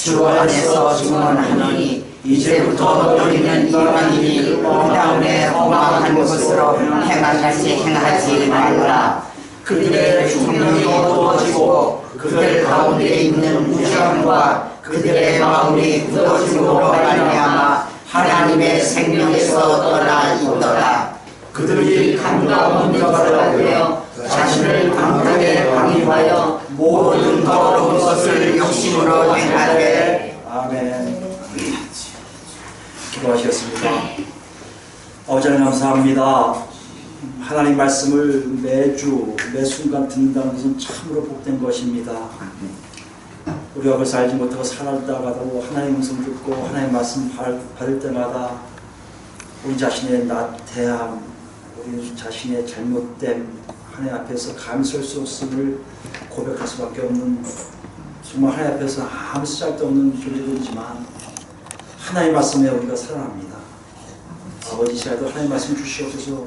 주 안에서 증언하노니 이제부터 너희는 이방인이 그 다음에 험악한 것으로 행하같이 행하지 말라. 그들의 총명이 어두워지고 그들 가운데 있는 무지함과 그들의 마음이 굳어짐으로 말미암아 하나님의 생명에서 떠나 있더라. 그들이 간과한 자가 되어 자신을 강하게 강요하여 모든 더러운 것을 욕심으로 행하되. 아멘. 기도하시겠습니다. 아버지 하나님 감사합니다. 하나님 말씀을 매주 매 순간 듣는다는 것은 참으로 복된 것입니다. 우리가 그래서 알지 못하고 살아가다가도 하나님 음성 듣고 하나님 말씀 받을 때마다 우리 자신의 나태함, 우리 자신의 잘못됨 하나님 앞에서 감히 설 수 없음을 고백할 수밖에 없는, 정말 하나님 앞에서 아무 쓰잘데 없는 존재들이지만 하나님 말씀에 우리가 살아납니다. 아버지 시라도 하나님 말씀 주시옵소서.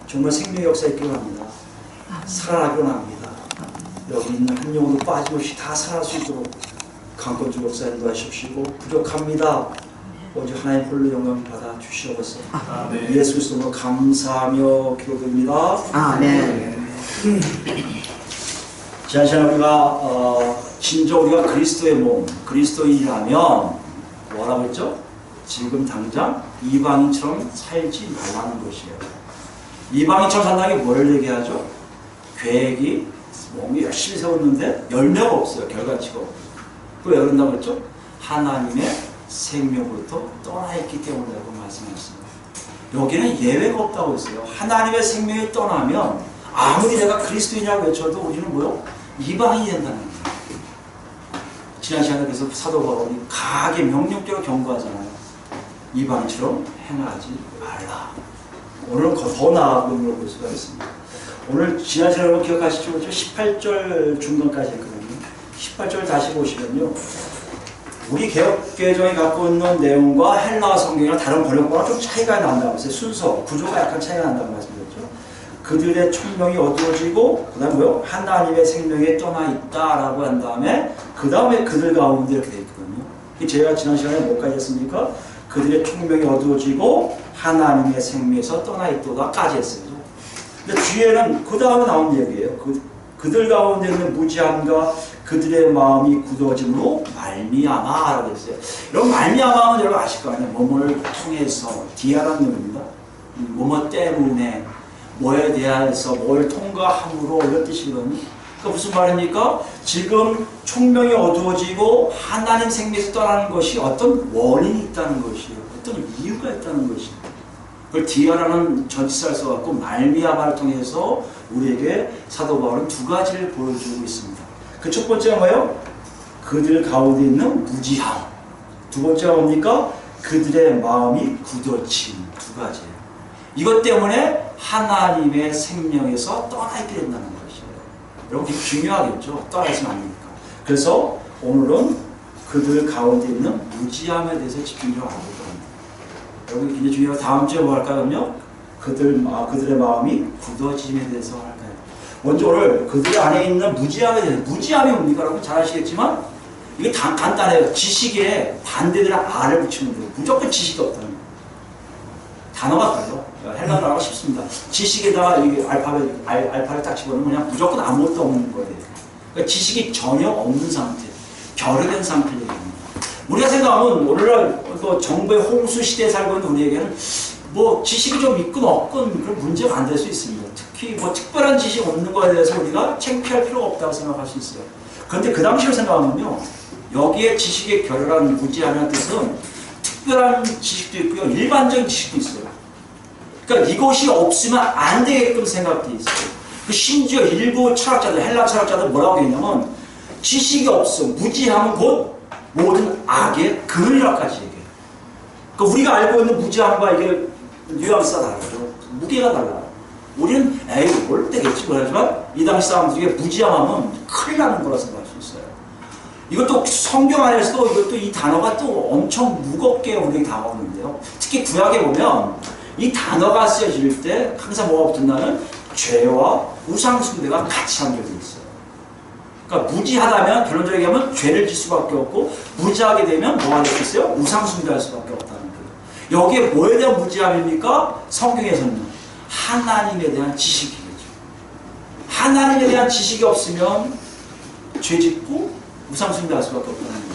정말 생명의 역사 있기를 합니다. 살아나기를 합니다. 여기 있는 한 영혼도 빠짐없이 다 살아날 수 있도록 강권주 역사 인도하십시오. 부족합니다. 오직 하나님 홀로 영광 받아 주시옵소서. 예수 그리스도로 감사하며 기도드립니다. 아멘. 지난 시간에 우리가 진짜 우리가 그리스도의 몸, 그리스도인이라면 뭐라고 했죠? 지금 당장 이방인처럼 살지 말라는 것이에요. 이방인처럼 산다는 게 뭘 얘기하죠? 계획이 몸이 열심히 세웠는데 열매가 없어요. 결과치가 없어요. 왜 그런다고 했죠? 하나님의 생명으로부터 떠나있기 때문이라고 말씀하셨습니다. 여기는 예외가 없다고 했어요. 하나님의 생명이 떠나면 아무리 내가 그리스도인이라고 외쳐도 우리는 뭐요? 이방인이 된다는 거예요. 지난 시간에 그래서 사도 바울이 강하게 명령적으로 경고하잖아요. 이방인처럼 행하지 말라. 오늘은 더 나아가 볼 수가 있습니다. 오늘 지난 시간에 여러분 기억하시죠? 18절 중간까지 했거든요. 18절 다시 보시면요. 우리 개혁개정이 갖고 있는 내용과 헬라어 성경이랑 다른 번역과는 좀 차이가 난다고 했어요. 순서, 구조가 약간 차이가 난다고 말씀드렸죠. 그들의 총명이 어두워지고 그 다음에 뭐요? 하나님의 생명에 떠나 있다라고 한 다음에 그 다음에 그들 가운데 이렇게 되어 있거든요. 제가 지난 시간에 뭐까지 했습니까? 그들의 총명이 어두워지고 하나님의 생명에서 떠나 있도다까지 했어요. 근데 뒤에는 그 다음에 나온 얘기예요. 그들 가운데 있는 무지함과 그들의 마음이 굳어짐으로 말미암아라고 했어요. 여러분 말미암아는 여러분 아실 거 아니에요. 뭐뭐를 통해서 디아라는 놈입니다. 뭐뭐 때문에 뭐에 대해서 뭘 통과함으로 이런 뜻이거든요. 그러니까 무슨 말입니까? 지금 총명이 어두워지고 하나님 생명에서 떠나는 것이 어떤 원인이 있다는 것이에요. 어떤 이유가 있다는 것이에요. 그걸 디아라는 전치사를 써갖고 말미암아를 통해서 우리에게 사도 바울은 두 가지를 보여주고 있습니다. 그 첫 번째가 뭐예요? 그들 가운데 있는 무지함. 두 번째가 뭡니까? 그들의 마음이 굳어짐. 두 가지예요. 이것 때문에 하나님의 생명에서 떠나있게 된다는 것이에요. 여러분 되게 중요하겠죠? 떠나있으면 안 되니까. 그래서 오늘은 그들 가운데 있는 무지함에 대해서 집중을 하고 있습니다. 여러분 굉장히 중요하고 다음 주에 뭐 할까요? 그들의 마음이 굳어짐에 대해서 할까요? 먼저 오늘 그들 안에 있는 무지함에 대해서, 무지함이 뭡니까? 여러분 잘 아시겠지만 이게 간단해요. 지식에 반대되는 R을 붙이면 돼요. 무조건 지식이 없다는 거예요. 단어가 달라요. 헬라어가 쉽습니다. 지식에다가 이 알파를 딱 집어넣으면 그냥 무조건 아무것도 없는 거예요. 그러니까 지식이 전혀 없는 상태, 결여된 상태를 얘기합니다. 우리가 생각하면 오늘날 정부의 홍수 시대에 살고 있는 우리에게는 뭐 지식이 좀 있건 없건 그런 문제가 안 될 수 있습니다. 특히 뭐 특별한 지식이 없는 거에 대해서 우리가 창피할 필요가 없다고 생각할 수 있어요. 그런데 그 당시를 생각하면요, 여기에 지식의 결여란 무지함이라는 뜻은 특별한 지식도 있고요, 일반적인 지식도 있어요. 그러니까 이것이 없으면 안 되게끔 생각돼 있어요. 심지어 일부 철학자들, 헬라 철학자들 뭐라고 했냐면 지식이 없음, 무지함은 곧 모든 악의 근원이라고까지 얘기해요. 그러니까 우리가 알고 있는 무지함과 이게 뉘앙스가 다르죠. 무게가 달라요. 우리는 에이 뭘 때겠지 그러지만 이 당시 사람들 중에 무지함하면 큰일 나는 거라 생각할 수 있어요. 이것도 성경 안에서도 이것도 이 단어가 또 엄청 무겁게 우리에게 다가오는데요. 특히 구약에 보면 이 단어가 쓰여질 때 항상 뭐가 붙는다는 죄와 우상숭배가 같이 함유되어 있어요. 그러니까 무지하다면 결론적으로 얘기하면 죄를 질 수밖에 없고 무지하게 되면 뭐가 되겠어요? 우상숭배할 수밖에 없다는 거예요. 여기에 뭐에 대한 무지함입니까? 성경에서는 하나님에 대한 지식이겠죠. 하나님에 대한 지식이 없으면 죄 짓고 우상숭배할 수밖에 없다는 것이에요.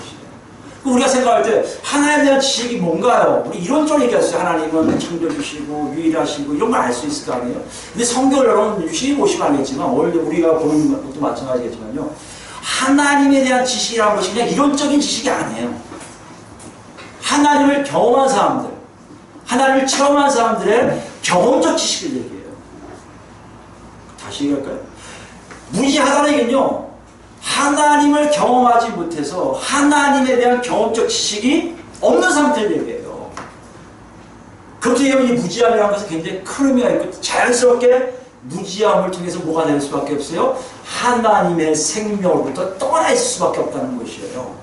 우리가 생각할 때 하나님에 대한 지식이 뭔가요? 우리 이런저런 얘기했어요. 하나님은 창조주시고 유일하시고 이런 걸 알 수 있을 거 아니에요? 근데 성경을 여러분 유심히 보시면 알겠지만 오늘 우리가 보는 것도 마찬가지겠지만요. 하나님에 대한 지식이라는 것이 그냥 이론적인 지식이 아니에요. 하나님을 경험한 사람들, 하나님을 체험한 사람들의 경험적 지식을 얘기해요. 다시 얘기할까요? 무지하다는 얘기는요. 하나님을 경험하지 못해서 하나님에 대한 경험적 지식이 없는 상태를 얘기해요. 그렇게 얘기하면 이 무지함이라는 것은 굉장히 큰 의미가 있고 자연스럽게 무지함을 통해서 뭐가 될 수밖에 없어요? 하나님의 생명으로부터 떠나 있을 수밖에 없다는 것이에요.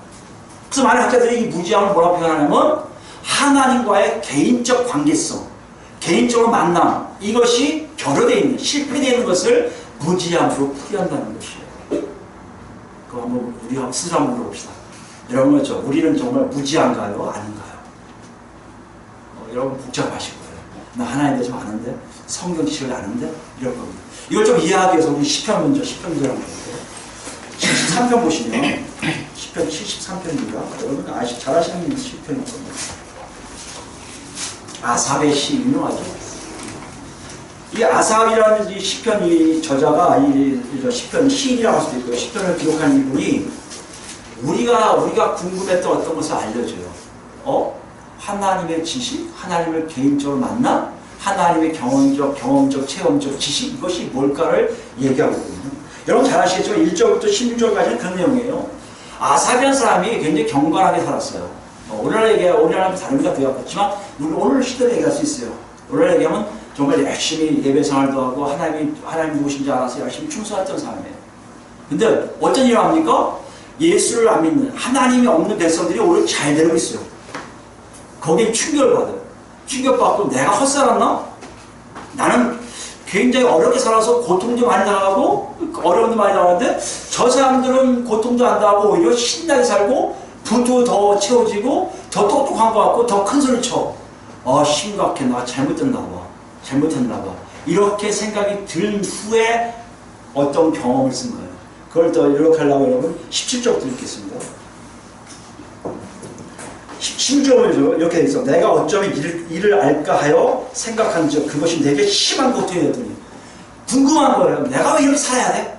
그래서 많은 학자들이 이 무지함을 뭐라고 표현하냐면 하나님과의 개인적 관계성, 개인적으로 만남, 이것이 결여되어 있는, 실패되어 있는 것을 무지함으로 풀이한다는 것이에요. 그거 한번 우리 스스로 한번 물어봅시다. 여러분 그렇죠? 우리는 정말 무지한가요? 아닌가요? 여러분 복잡하실 거예요. 나 하나님에 대해서 아는데 성경 지식을 아는데 이럴 겁니다. 이걸 좀 이해하기 위해서 우리 시편 먼저 시편 한번 볼게요. 73편 보시면 시편 73편입니다. 여러분 잘 아시는 시편일 겁니다. 아삽의 시 유명하죠. 이 아삽이라는 이 시편 이 저자가 이 시편 시인이라고 할 수도 있고요. 시편을 기록한 이분이 우리가 궁금했던 어떤 것을 알려줘요. 하나님의 지식, 하나님을 개인적으로 만나, 하나님의 경험적, 체험적 지식, 이것이 뭘까를 얘기하고 있거든요. 여러분 잘 아시겠지만 1절부터 16절까지는 그런 내용이에요. 아삽이라는 사람이 굉장히 경건하게 살았어요. 우리나라랑 다릅니다. 그렇지만 오늘 시대로 얘기할 수 있어요. 오늘 얘기하면 정말 열심히 예배 생활도 하고 하나님 누구신지 알아서 열심히 충성했던 사람이에요. 근데 어떤 일을 합니까? 예수를 안 믿는 하나님이 없는 백성들이 오히려 잘 되고 있어요. 거기에 충격을 받아요. 충격받고 내가 헛살았나? 나는 굉장히 어렵게 살아서 고통도 많이 당하고 어려움도 많이 당하는데 저 사람들은 고통도 안 당하고 오히려 신나게 살고 부도 더 채워지고 더 똑똑한 것 같고 더 큰 소리 쳐. 심각해. 나 잘못했나 봐. 이렇게 생각이 든 후에 어떤 경험을 쓴 거예요. 그걸 더 이렇게 하려고 여러분 17절부터 읽겠습니다. 16절을 이렇게 되어 있어. 내가 어쩌면 이를 알까 하여 생각한 적 그것이 내게 심한 고통이 되더니 궁금한 거예요. 내가 왜 이렇게 살아야 돼?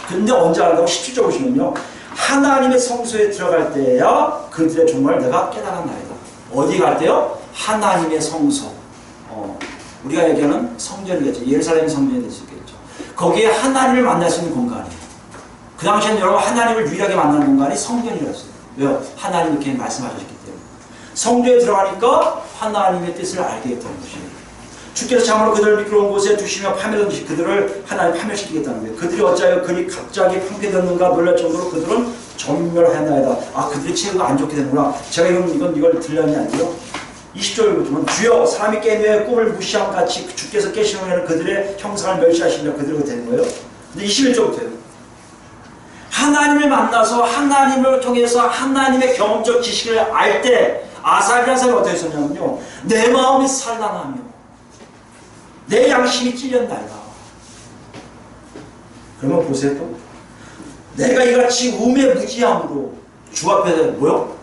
근데 언제 알고 17절 보시면요. 하나님의 성소에 들어갈 때야 그들의 종말 내가 깨달은 날이다. 어디 갈 때요? 하나님의 성소. 우리가 얘기하는 성전이겠죠. 예루살렘 성전이 될 수 있겠죠. 거기에 하나님을 만날 수 있는 공간이에요. 그 당시에는 여러분 하나님을 유일하게 만나는 공간이 성전이었어요. 왜요? 하나님 이렇게 말씀하셨기 때문에. 성전에 들어가니까 하나님의 뜻을 알게 했다는 것이에요. 주께서 참으로 그들을 미끄러운 곳에 두시며 파멸하듯이 그들을 하나님 파멸시키겠다는 거예요. 그들이 어찌하여 그리 갑자기 황폐되었는가 놀랄 정도로 그들은 전멸하였나이다. 그들의 체구가 안 좋게 되는구나. 제가 이걸 들렸냐 아니요? 20절을 보면 주여 사람이 깬 후에 꿈을 무시함 같이 주께서 깨시는 후에는 그들의 형상을 멸시하시며 그들로 되는 거예요. 근데 21절부터요. 하나님을 만나서 하나님을 통해서 하나님의 경험적 지식을 알 때 아삽이라는 사람이 어떻게 했었냐면요. 내 마음이 산란하며 내 양심이 찔렸나이다. 그러면 보세요 또. 내가 이같이 우매 무지함으로 주 앞에서 뭐요?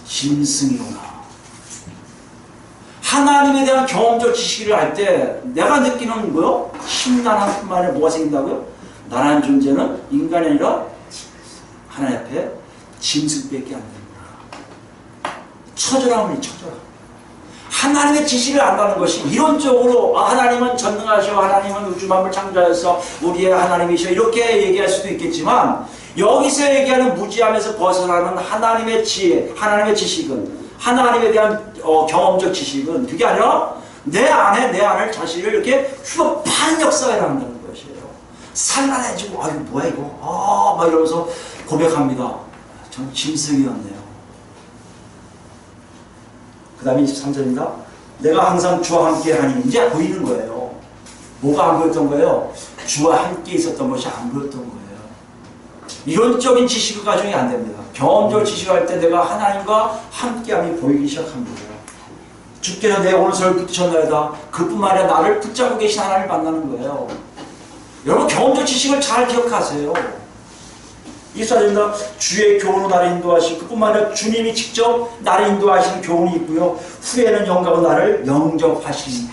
짐승이구나. 하나님에 대한 경험적 지식을 알 때 내가 느끼는 뭐요? 심란한 뿐만 아니라 뭐가 생긴다고요? 나라는 존재는 인간이 아니라 하나님 앞에 짐승밖에 안 된다. 처절함을 처절함. 하나님의 지식을 안다는 것이 이론적으로 하나님은 전능하셔, 하나님은 우주 만물 창조하셔서 우리의 하나님이셔 이렇게 얘기할 수도 있겠지만 여기서 얘기하는 무지함에서 벗어나는 하나님의 지혜, 하나님의 지식은 하나님에 대한 경험적 지식은 그게 아니라 내 안을 자신을 이렇게 휘어파는 역사가 일어난다는 것이에요. 산란해지고 이거 뭐야 이거 막 이러면서 고백합니다. 전 짐승이었네요. 그 다음에 23절입니다. 내가 항상 주와 함께 하니 이제 보이는 거예요. 뭐가 안 보였던 거예요? 주와 함께 있었던 것이 안 보였던 거예요. 이론적인 지식을 가지고 안 됩니다. 경험적인 지식을 할 때 내가 하나님과 함께함이 보이기 시작합니다. 주께서 내 오른손을 붙드셨나이다. 그뿐만 아니라 나를 붙잡고 계신 하나님을 만나는 거예요. 여러분 경험적 지식을 잘 기억하세요. 이사입니다. 주의 교훈으로 나를 인도하시고 그뿐만 아니라 주님이 직접 나를 인도하시는 교훈이 있고요. 후에는 영광으로 나를 영접하시니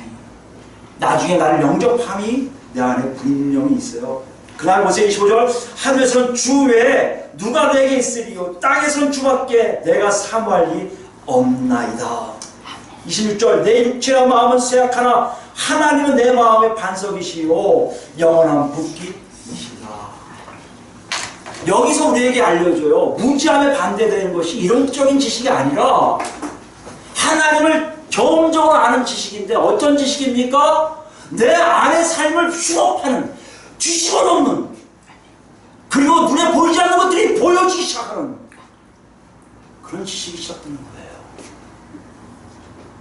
나중에 나를 영접함이 내 안에 분명히 있어요. 그날 보세요. 25절 하늘에서는 주 외에 누가 내게 있으리요 땅에서는 주밖에 내가 사모할 리 없나이다. 26절 내 육체와 마음은 쇠약하나 하나님은 내 마음의 반석이시요 영원한 붙깃이시라. 여기서 우리에게 알려줘요. 무지함에 반대되는 것이 이론적인 지식이 아니라 하나님을 경험적으로 아는 지식인데 어떤 지식입니까? 내 안의 삶을 휴업하는 뒤집어 놓는 그리고 눈에 보이지 않는 것들이 보여지기 시작하는 그런 지식이 시작되는 거예요.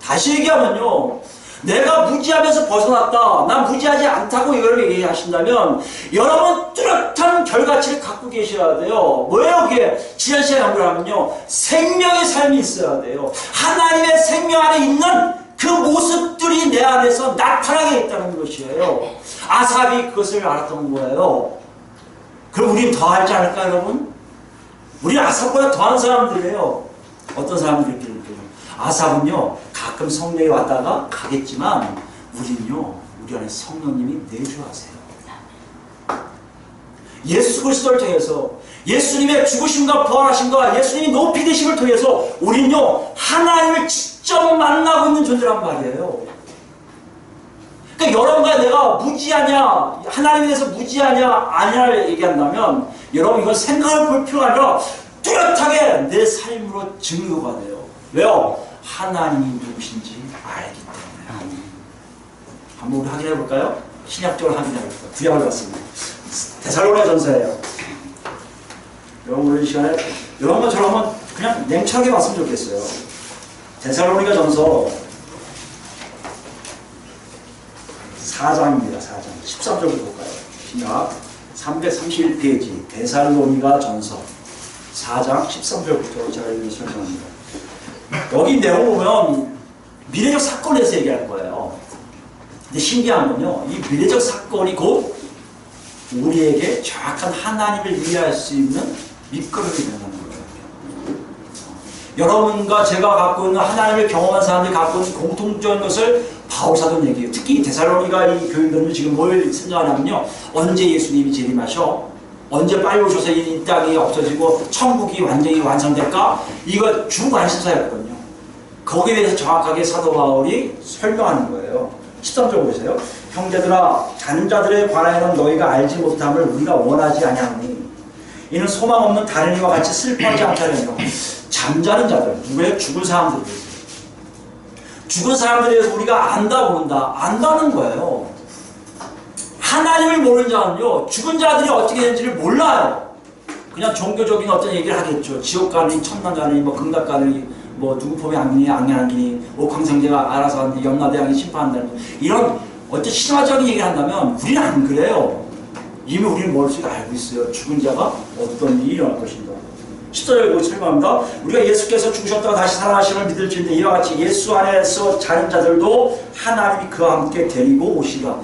다시 얘기하면요. 내가 무지함에서 벗어났다. 난 무지하지 않다고 이걸 얘기하신다면 여러분 뚜렷한 결과치를 갖고 계셔야 돼요. 뭐예요 그게? 지난 시간에 연구하면요. 생명의 삶이 있어야 돼요. 하나님의 생명 안에 있는 그 모습들이 내 안에서 나타나게 있다는 것이에요. 아삽이 그것을 알았던 거예요. 그럼 우린 더 알지 않을까 여러분? 우리 아삽보다 더한 사람들이에요. 어떤 사람들일까요? 아삽은요 가끔 성령이 왔다가 가겠지만 우리는요 우리 안에 성령님이 내주하세요. 예수 그리스도를 통해서 예수님의 죽으심과 부활하심과 예수님이 높이 되심을 통해서 우리는요 하나님을 직접 만나고 있는 존재란 말이에요. 그러니까 여러분과 내가 무지하냐 하나님에 대해서 무지하냐 아니냐를 얘기한다면 여러분 이건 생각을 볼 필요가 아니라 뚜렷하게 내 삶으로 증거가 돼요. 왜요? 하나님이 누구신지 알기 때문에. 한번 우리 확인해 볼까요? 신약적으로 확인해 볼까요? 구약을 봤습니다. 데살로니가 전서예요. 여러분 오늘 이 시간에 여러분과 저를 한번 그냥 냉철하게 봤으면 좋겠어요. 데살로니가 전서 4장입니다. 4장 13절부터 볼까요? 신약 331페이지 데살로니가 전서 4장 13절부터 제가 여기 설명합니다. 여기 내용을 보면 미래적 사건에 대해서 얘기할 거예요. 근데 신기한 건요, 이 미래적 사건이 곧 우리에게 정확한 하나님을 이해할 수 있는 밑거름이 된다는 거예요. 여러분과 제가 갖고 있는 하나님을 경험한 사람들이 갖고 있는 공통적인 것을 바울사도는 얘기해요. 특히 데살로니가 이 교인들은 지금 뭘 생각하냐면요, 언제 예수님이 재림하셔? 언제 빨리 오셔서 이 땅이 없어지고 천국이 완전히 완성될까? 이거 주관심사였거든요. 거기에 대해서 정확하게 사도 바울이 설명하는 거예요. 13절 보세요. 형제들아 자는 자들에 관하여는 너희가 알지 못함을 우리가 원하지 아니하니 이는 소망 없는 다른 이와 같이 슬퍼하지 않다는 거. 잠자는 자들, 누구예요? 죽은 사람들. 죽은 사람들에 대해서 우리가 안다 모른다. 안다는 거예요. 하나님을 모르는 자는요, 죽은 자들이 어떻게 되는지를 몰라요. 그냥 종교적인 어떤 얘기를 하겠죠. 지옥 가니, 천당 가니, 뭐 극락 가니, 뭐 누구 폼이 안기니, 안기니, 옥황상제가 알아서 하는데 염라대왕이 심판한다니, 이런 어떤 신화적인 얘기를 한다면 우리는 안 그래요. 이미 우리는 머릿속에 알고 있어요. 죽은 자가 어떤 일이 일어날 것인가. 10절에 설명합니다. 우리가 예수께서 죽으셨다가 다시 살아나심을 믿을지인데 이와 같이 예수 안에서 자는 자들도 하나님이 그와 함께 데리고 오시라.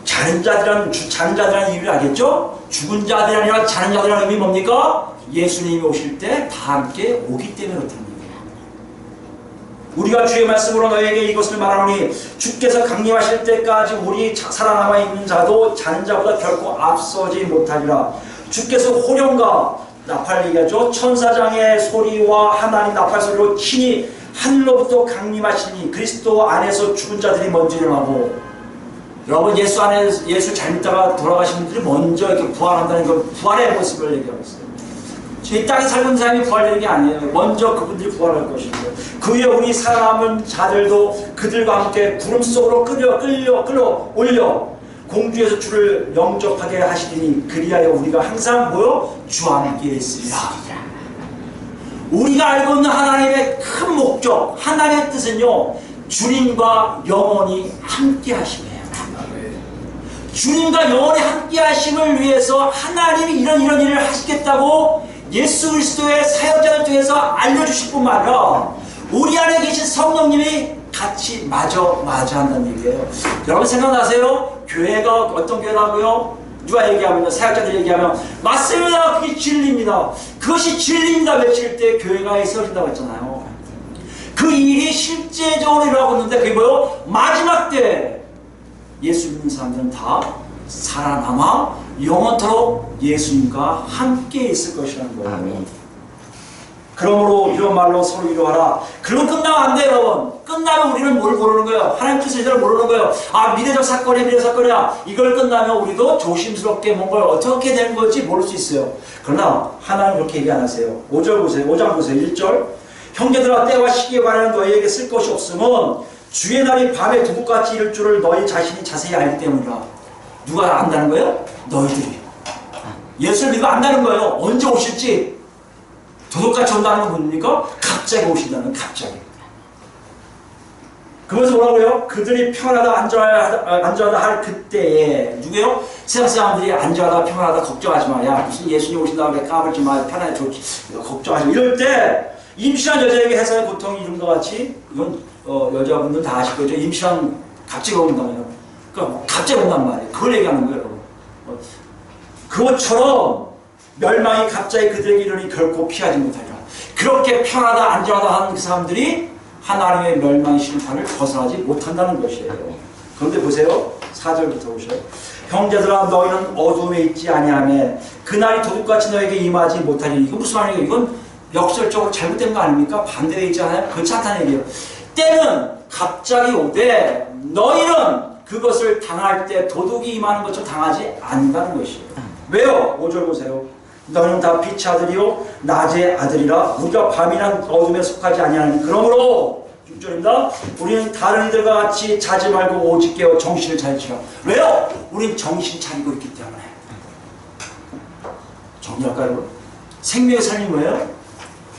자는 자들이라는 이유를 알겠죠? 죽은 자들이 아니라 자는 자들이라는 의미 뭡니까? 예수님이 오실 때 다 함께 오기 때문에 그렇다는 거예요. 우리가 주의 말씀으로 너희에게 이것을 말하노니 주께서 강림하실 때까지 우리 살아남아 있는 자도 자는 자보다 결코 앞서지 못하리라. 주께서 호령과 나팔 얘기하죠. 천사장의 소리와 하나님 나팔 소리로 친히 하늘로부터 강림하시니 그리스도 안에서 죽은 자들이 먼저 일어나고, 여러분 예수 안에 예수 잘 믿다가 돌아가신 분들이 먼저 이렇게 부활한다는 그 부활의 모습을 얘기하고 있어요. 이 땅에 살고 있는 사람이 부활되는 게 아니에요. 먼저 그분들이 부활할 것입니다. 그 위에 우리 살아남은 자들도 그들과 함께 구름 속으로 끌려 올려 공주에서 주를 영접하게 하시리니 그리하여 우리가 항상 뭐요? 주와 함께 있으리라. 우리가 알고 있는 하나님의 큰 목적, 하나님의 뜻은요, 주님과 영원히 함께 하심이에요. 주님과 영원히 함께 하심을 위해서 하나님이 이런 일을 하시겠다고 예수 그리스도의 사역자를 통해서 알려주실 뿐만 아니라 우리 안에 계신 성령님이 같이 마주한다는 얘기예요. 여러분 생각나세요? 교회가 어떤 교회라고요? 누가 얘기하면, 사역자들 얘기하면 맞습니다. 그게 진리입니다. 그것이 진리입니다. 외칠 때 교회가 있어진다고 했잖아요. 그 일이 실제적으로 일어나고 있는데 그게 뭐예요? 마지막 때 예수 믿는 사람들은 다 살아남아 영원토록 예수님과 함께 있을 것이라는 거예요. 아멘. 그러므로 이런 말로 서로 위로하라. 그러면 끝나면 안 돼요, 여러분. 끝나면 우리는 뭘 모르는 거예요? 하나님 뜻을 모르는 거예요. 아, 미래적 사건이야, 미래적 사건이야. 이걸 끝나면 우리도 조심스럽게 뭔가 어떻게 되는 건지 모를 수 있어요. 그러나 하나님 그렇게 얘기 안 하세요. 5절 보세요. 5장 보세요. 1절. 형제들아, 때와 시기에 관하여 너희에게 쓸 것이 없음은 주의 날이 밤에 도둑같이 이를 줄을 너희 자신이 자세히 알기 때문이라. 누가 안다는 거예요? 너희들이. 예수를 믿고 안다는 거예요. 언제 오실지. 도둑같이 온다는 건 뭡니까? 갑자기 오신다는, 갑자기. 그러면서 뭐라고요? 그들이 평안하다 안전하다 할 그때에 누구요? 세상 사람들이 안전하다 평안하다 걱정하지 마. 야 무슨 예수님 오신다고 그래 까불지 마. 편안해 좋지. 걱정하지 마. 이럴 때 임신한 여자에게 해서의 고통이 이름과 같이 이건 여자분들 다 아실 거죠. 임신한 갑자기 온다면요. 그러니까 갑자기 온단 말이에요. 그걸 얘기하는 거예요. 그것처럼 멸망이 갑자기 그들에게 이르니 결코 피하지 못하리라. 그렇게 편하다 안전하다 하는 그 사람들이 하나님의 멸망의 심판을 벗어나지 못한다는 것이에요. 그런데 보세요. 4절부터 보세요. 형제들아 너희는 어둠에 있지 아니하며 그날이 도둑같이 너에게 임하지 못하리니. 이거 무슨 말이에요? 이건 역설적으로 잘못된 거 아닙니까? 반대되어 있잖아요. 그렇지 않다는 얘기예요. 때는 갑자기 오되 너희는 그것을 당할 때 도둑이 임하는 것처럼 당하지 않는다는 것이에요. 왜요? 5절 보세요. 너희는 다 빛의 아들이요 낮의 아들이라 우리가 밤이란 어둠에 속하지 아니하니 그러므로 6절입니다. 우리는 다른 이들과 같이 자지 말고 오직 깨어 정신을 차리라. 왜요? 우린 정신 차리고 있기 때문에. 정리할까요 여러분? 생명의 삶이 뭐예요?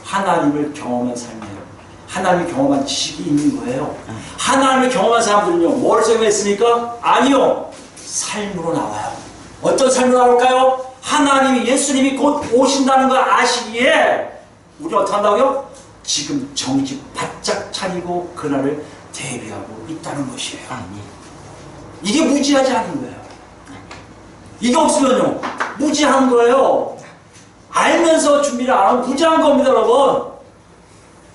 하나님을 경험한 삶이에요. 하나님을 경험한 지식이 있는 거예요. 하나님을 경험한 사람들은요 뭘 생각했습니까? 아니요 삶으로 나와요. 어떤 삶으로 나올까요? 하나님이 예수님이 곧 오신다는 걸 아시기에 우리 어떻게 한다고요? 지금 정신 바짝 차리고 그날을 대비하고 있다는 것이에요. 이게 무지하지 않은 거예요. 이게 없으면요 무지한 거예요. 알면서 준비를 안 하면 무지한 겁니다 여러분.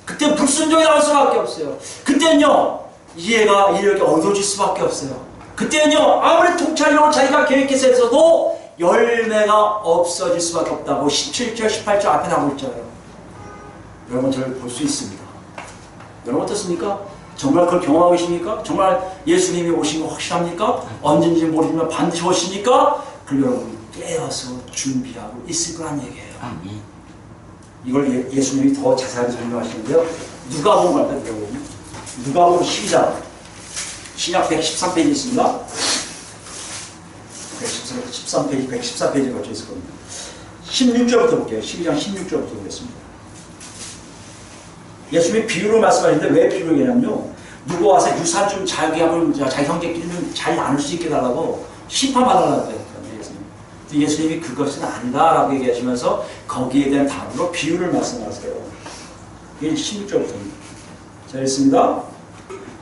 그때 불순종이 나올 수밖에 없어요. 그때는요 이해력이 어두워질 수밖에 없어요. 그때는요 아무리 통찰력을 자기가 계획해서 했어도 열매가 없어질 수밖에 없다고 17절 18절 앞에 나오고 있잖아요. 여러분 저를 볼 수 있습니다. 여러분 어떻습니까? 정말 그걸 경험하고 계십니까? 정말 예수님이 오신 거 확실합니까? 언제인지 모르지만 반드시 오시니까 그걸 여러분 깨어서 준비하고 있을 거란 얘기예요. 이걸 예수님이 더 자세하게 설명하시는데요. 누가복음 갈까요? 누가복음 12장 신약 113페이지 있습니다. 113페이지, 114페이지 걸쳐 있을 겁니다. 16절부터 볼게요. 12장 16절부터 보겠습니다. 예수님이 비유로 말씀하시는데 왜 비유로 얘기하냐면요. 누구 와서 유산 좀 자기 형제끼리는 잘 나눌 수 있게 달라고 심판받으라고 했거든요. 예수님이 그것은 아니다라고 얘기하시면서 거기에 대한 답으로 비유를 말씀하세요. 이게 16절부터입니다. 자, 읽습니다.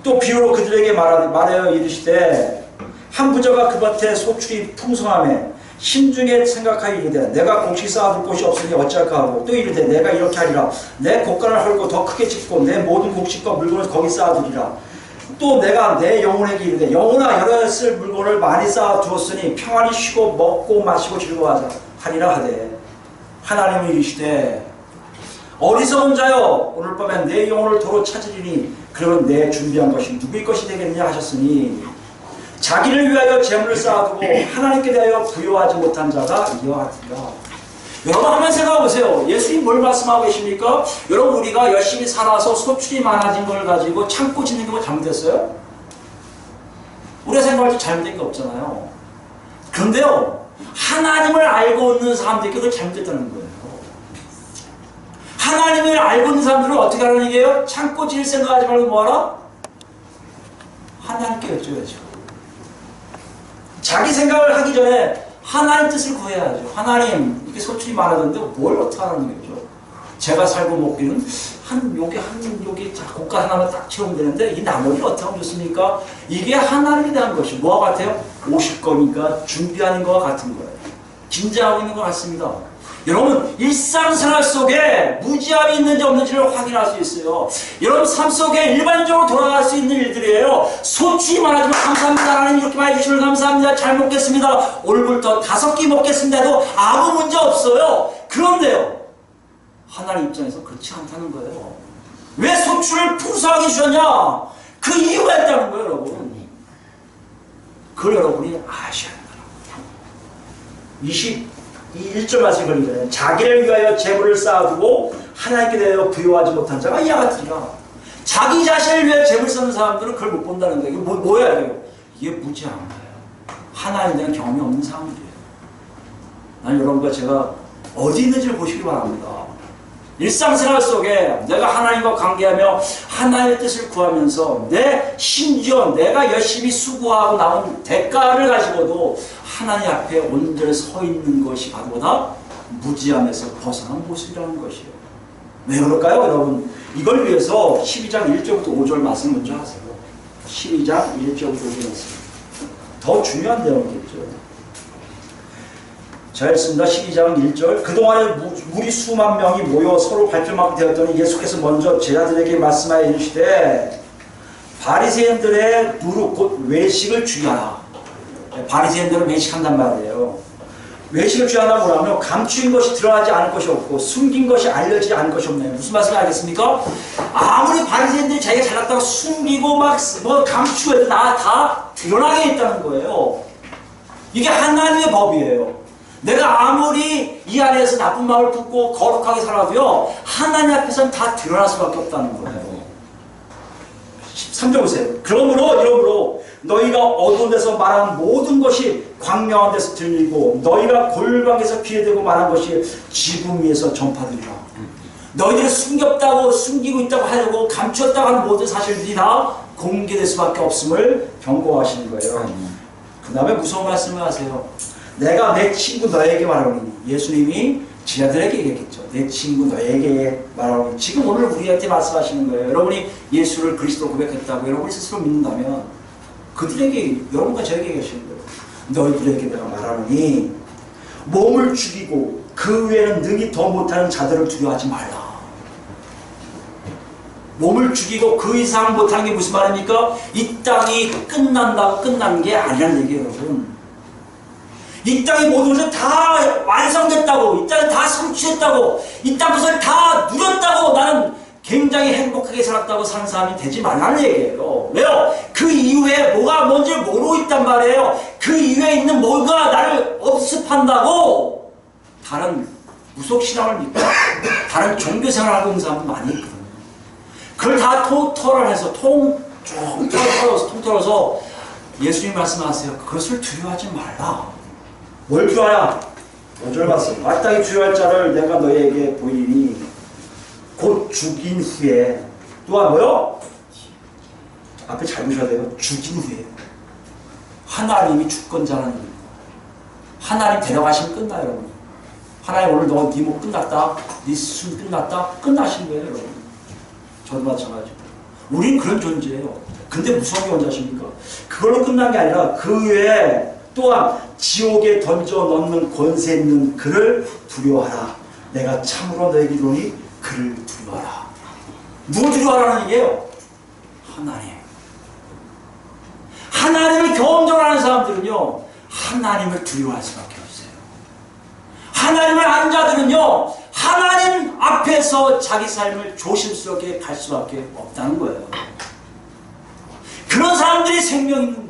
또 비유로 그들에게 말하여 이르시되 한 부자가 그 밭에 소출이 풍성하매 심중에 생각하여 이르되 내가 곡식 쌓아둘 곳이 없으니 어찌할까 하고 또 이르되 내가 이렇게 하리라 내 곡간을 헐고 더 크게 짓고 내 모든 곡식과 물건을 거기 쌓아두리라. 또 내가 내 영혼에게 이르되 영혼아 여러 쓸 물건을 많이 쌓아두었으니 평안히 쉬고 먹고 마시고 즐거워하자 하리라 하되 하나님이 이르시되 어리석은 자여 오늘 밤에 내 영혼을 도로 찾으리니 그러면 내 준비한 것이 누구의 것이 되겠느냐 하셨으니 자기를 위하여 재물을 쌓아두고 하나님께 대하여 부여하지 못한 자가 이와같으리라. 여러분 한번 생각해 보세요. 예수님 뭘 말씀하고 계십니까? 여러분 우리가 열심히 살아서 소출이 많아진 걸 가지고 참고 짓는 게 뭐 잘못됐어요? 우리가 생각할 때 잘못된 게 없잖아요. 그런데요 하나님을 알고 있는 사람들이 그걸 잘못됐다는 거예요. 하나님을 알고 있는 사람들은 어떻게 하라는 얘기예요? 참고 질 생각하지 말고 뭐하라? 하나님께 여쭤야죠. 자기 생각을 하기 전에 하나님 뜻을 구해야죠. 하나님, 이렇게 소출이 많아졌는데 뭘 어떻게 하는 거죠? 제가 살고 먹기는 여기 고가 하나만 딱 채우면 되는데 이 나머지를 어떻게 하면 좋습니까? 이게 하나님에 대한 것이 뭐와 같아요? 오실 거니까 준비하는 것과 같은 거예요. 긴장하고 있는 것 같습니다. 여러분, 일상생활 속에 무지함이 있는지 없는지를 확인할 수 있어요. 여러분 삶 속에 일반적으로 돌아갈 수 있는 일들이에요. 소출이 많아지면 감사합니다. 하나님 이렇게 많이 주시면 감사합니다. 잘 먹겠습니다. 오늘부터 5끼 먹겠습니다 해도 아무 문제 없어요. 그런데요, 하나님 입장에서 그렇지 않다는 거예요. 왜 소출을 풍성하게 주셨냐? 그 이유가 있다는 거예요, 여러분. 그걸 여러분이 아셔야 합니다. 21절 말씀 걸리잖아요. 자기를 위하여 재물을 쌓아두고 하나님께 대하여 부여하지 못한 자가 이와 같으리라. 자기 자신을 위해 재물 쌓는 사람들은 그걸 못 본다는 거예요. 이게 뭐야 이거? 이게 무지한 거예요. 하나님에 대한 경험이 없는 사람들이에요. 난 여러분과 제가 어디 있는지를 보시기 바랍니다. 일상생활 속에 내가 하나님과 관계하며 하나님의 뜻을 구하면서 심지어 내가 열심히 수고하고 나온 대가를 가지고도 하나님 앞에 온전히 서 있는 것이 바로보다 무지함에서 벗어난 모습이라는 것이에요. 왜 그럴까요, 여러분? 이걸 위해서 12장 1절부터 5절 말씀 먼저 하세요. 12장 1절부터 5절 말씀. 더 중요한 내용이겠죠. 자, 읽습니다. 12장 1절. 그동안에 무리 수만 명이 모여 서로 발표만큼 되었더니 예수께서 먼저 제자들에게 말씀하여 이르시되 바리새인들의 누룩 곧 외식을 주의하라. 바리새인들은 외식한단 말이에요. 외식을 주의하라 뭐라면 감추인 것이 드러나지 않을 것이 없고 숨긴 것이 알려지지 않을 것이 없네요. 무슨 말씀인지 알겠습니까? 아무리 바리새인들이 자기가 잘났다고 숨기고 막 뭐 감추고 해도 다 드러나게 있다는 거예요. 이게 하나님의 법이에요. 내가 아무리 이 안에서 나쁜 마음을 품고 거룩하게 살아도요, 하나님 앞에서는 다 드러날 수밖에 없다는 거예요. 13절 보세요. 이러므로 너희가 어두운 데서 말하는 모든 것이 광명한 데서 들리고 너희가 골방에서 귀에 대고 말한 것이 지붕 위에서 전파되리라. 너희들이 숨기고 있다고 하려고 감추었다고 하는 모든 사실들이 다 공개될 수밖에 없음을 경고하시는 거예요. 그 다음에 무서운 말씀을 하세요. 내가 내 친구 너에게 말하노니, 예수님이 제자들에게 얘기했겠죠. 내 친구 너에게 말하노니. 지금 오늘 우리한테 말씀하시는 거예요. 여러분이 예수를 그리스도로 고백했다고 여러분이 스스로 믿는다면 그들에게, 여러분과 저에게 계시는 거예요. 너희들에게 내가 말하노니 몸을 죽이고 그 외에는 능히 더 못하는 자들을 두려워하지 말라. 몸을 죽이고 그 이상 못하는 게 무슨 말입니까? 이 땅이 끝난다고 끝난 게 아니라는 얘기예요, 여러분. 이 땅의 모든 것이 다 완성됐다고, 이 땅이 다 성취했다고, 이 땅 것을 다 누렸다고 나는 굉장히 행복하게 살았다고 사는 사람이 되지 말라는 얘기예요. 왜요? 그 이후에 뭐가 뭔지를 모르고 있단 말이에요. 그 이후에 있는 뭐가 나를 업습한다고 다른 무속신앙을 믿고 다른 종교생활을 하는 사람도 많이 있거든요. 그걸 다 통털어서 통틀어서 예수님이 말씀하세요. 그것을 두려워하지 말라. 뭘 두려워하냐? 5절 말씀. 마땅히 두려워할 자를 내가 너희에게 보이니 곧 죽인 후에 또한 뭐요? 앞에 잘 보셔야 돼요. 죽인 후에 하나님이 주권자라는 겁니다. 하나님 데려가시면 끝나요, 여러분. 하나님 오늘 네 목 끝났다, 네 숨 끝났다, 끝나신 거예요, 여러분. 저도 마찬가지고. 우린 그런 존재예요. 근데 무서운 게 언제 아십니까? 그걸로 끝난 게 아니라 그 외에 또한 지옥에 던져 넣는 권세 있는 그를 두려워하라. 내가 참으로 너에게 이르노니 그를 두려워하라. 누굴 두려워하라는 얘기예요? 하나님. 하나님을 경험적으로 하는 사람들은요, 하나님을 두려워할 수밖에 없어요. 하나님을 아는 자들은요, 하나님 앞에서 자기 삶을 조심스럽게 갈 수밖에 없다는 거예요. 그런 사람들이 생명이 있는 거예요.